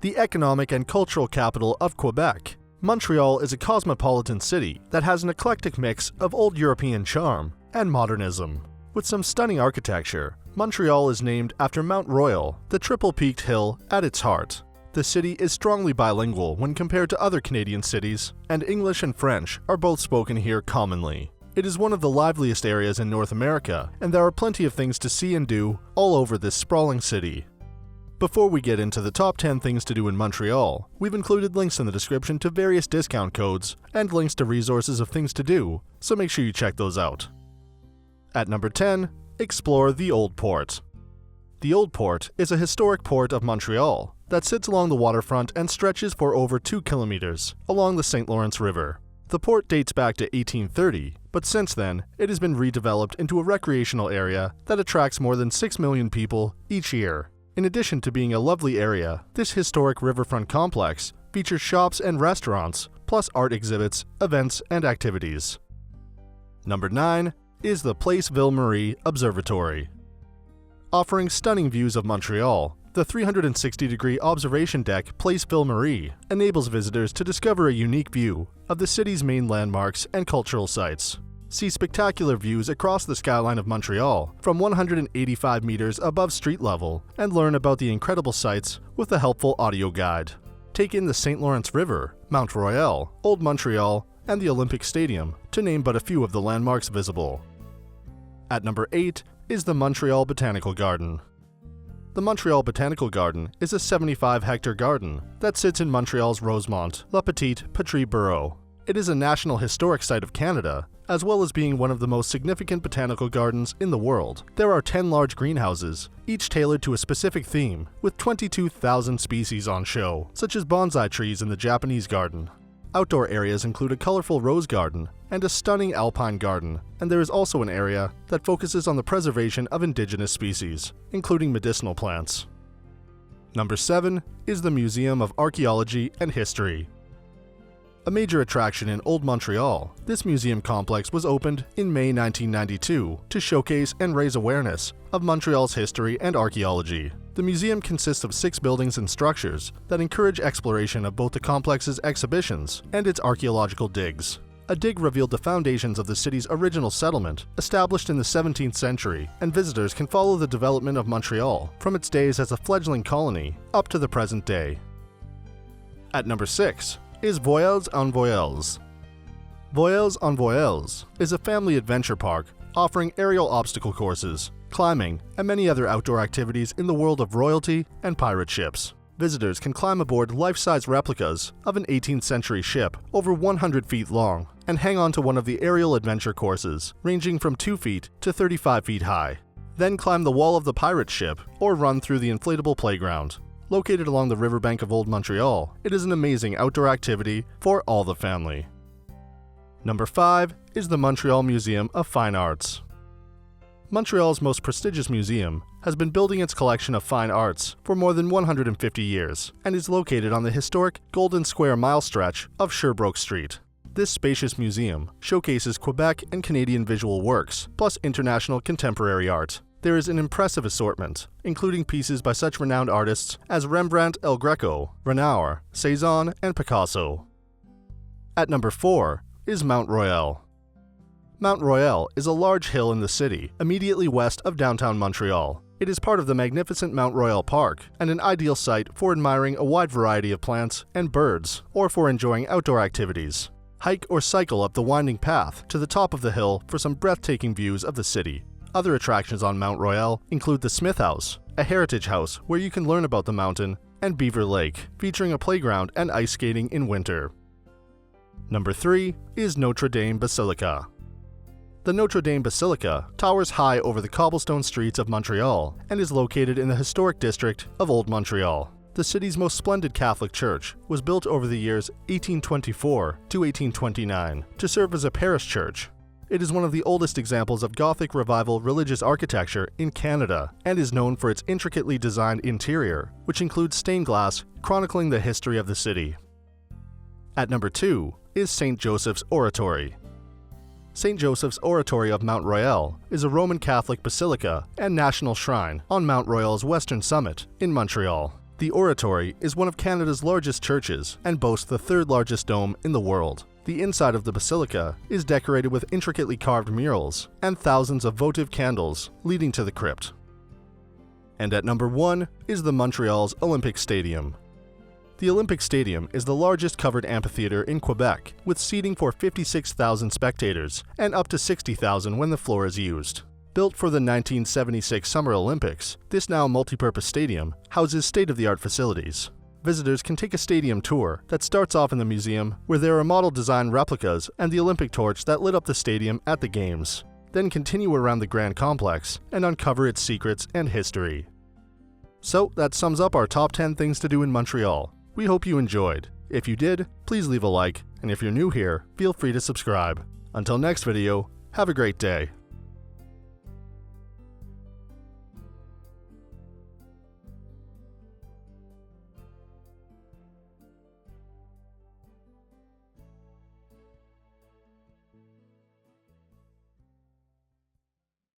the economic and cultural capital of Quebec, Montreal is a cosmopolitan city that has an eclectic mix of old European charm and modernism. With some stunning architecture, Montreal is named after Mount Royal, the triple-peaked hill at its heart. The city is strongly bilingual when compared to other Canadian cities, and English and French are both spoken here commonly. It is one of the liveliest areas in North America, and there are plenty of things to see and do all over this sprawling city. Before we get into the top 10 things to do in Montreal, we've included links in the description to various discount codes and links to resources of things to do, so make sure you check those out. At number 10, explore the Old Port. The Old Port is a historic port of Montreal that sits along the waterfront and stretches for over 2 kilometers along the St. Lawrence River. The port dates back to 1830, but since then, it has been redeveloped into a recreational area that attracts more than 6 million people each year. In addition to being a lovely area, this historic riverfront complex features shops and restaurants, plus art exhibits, events, and activities. Number 9 is the Place Ville-Marie Observatory. Offering stunning views of Montreal, the 360-degree observation deck Place Ville-Marie enables visitors to discover a unique view of the city's main landmarks and cultural sites. See spectacular views across the skyline of Montreal from 185 meters above street level and learn about the incredible sights with a helpful audio guide. Take in the St. Lawrence River, Mount Royal, Old Montreal, and the Olympic Stadium, to name but a few of the landmarks visible. At number 8 is the Montreal Botanical Garden. The Montreal Botanical Garden is a 75-hectare garden that sits in Montreal's Rosemont, La Petite Patrie borough. It is a National Historic Site of Canada, as well as being one of the most significant botanical gardens in the world. There are 10 large greenhouses, each tailored to a specific theme, with 22,000 species on show, such as bonsai trees in the Japanese garden. Outdoor areas include a colorful rose garden and a stunning alpine garden, and there is also an area that focuses on the preservation of indigenous species, including medicinal plants. Number 7 is the Museum of Archaeology and History. A major attraction in Old Montreal, this museum complex was opened in May 1992 to showcase and raise awareness of Montreal's history and archaeology. The museum consists of 6 buildings and structures that encourage exploration of both the complex's exhibitions and its archaeological digs. A dig revealed the foundations of the city's original settlement, established in the 17th century, and visitors can follow the development of Montreal from its days as a fledgling colony up to the present day. At number 6 is Voyelles en Voyelles. Voyelles en Voyelles is a family adventure park offering aerial obstacle courses, climbing, and many other outdoor activities in the world of royalty and pirate ships. Visitors can climb aboard life-size replicas of an 18th century ship over 100 feet long and hang on to one of the aerial adventure courses, ranging from 2 feet to 35 feet high. Then climb the wall of the pirate ship or run through the inflatable playground. Located along the riverbank of Old Montreal, it is an amazing outdoor activity for all the family. Number 5 is the Montreal Museum of Fine Arts. Montreal's most prestigious museum has been building its collection of fine arts for more than 150 years and is located on the historic Golden Square mile stretch of Sherbrooke Street. This spacious museum showcases Quebec and Canadian visual works, plus international contemporary art. There is an impressive assortment, including pieces by such renowned artists as Rembrandt, El Greco, Renoir, Cezanne, and Picasso. At number 4 is Mount Royal. Mount Royal is a large hill in the city, immediately west of downtown Montreal. It is part of the magnificent Mount Royal Park and an ideal site for admiring a wide variety of plants and birds, or for enjoying outdoor activities. Hike or cycle up the winding path to the top of the hill for some breathtaking views of the city. Other attractions on Mount Royal include the Smith House, a heritage house where you can learn about the mountain, and Beaver Lake, featuring a playground and ice skating in winter. Number 3 is Notre-Dame Basilica. The Notre-Dame Basilica towers high over the cobblestone streets of Montreal and is located in the historic district of Old Montreal. The city's most splendid Catholic church was built over the years 1824 to 1829 to serve as a parish church. It is one of the oldest examples of Gothic Revival religious architecture in Canada and is known for its intricately designed interior, which includes stained glass chronicling the history of the city. At number 2 is St. Joseph's Oratory. St. Joseph's Oratory of Mount Royal is a Roman Catholic basilica and national shrine on Mount Royal's western summit in Montreal. The oratory is one of Canada's largest churches and boasts the third largest dome in the world. The inside of the basilica is decorated with intricately carved murals and thousands of votive candles leading to the crypt. And at number 1 is the Montreal's Olympic Stadium. The Olympic Stadium is the largest covered amphitheater in Quebec, with seating for 56,000 spectators and up to 60,000 when the floor is used. Built for the 1976 Summer Olympics, this now multi-purpose stadium houses state-of-the-art facilities. Visitors can take a stadium tour that starts off in the museum, where there are model-design replicas and the Olympic torch that lit up the stadium at the Games. Then continue around the Grand Complex and uncover its secrets and history. So that sums up our top 10 things to do in Montreal. We hope you enjoyed. If you did, please leave a like, and if you're new here, feel free to subscribe. Until next video, have a great day.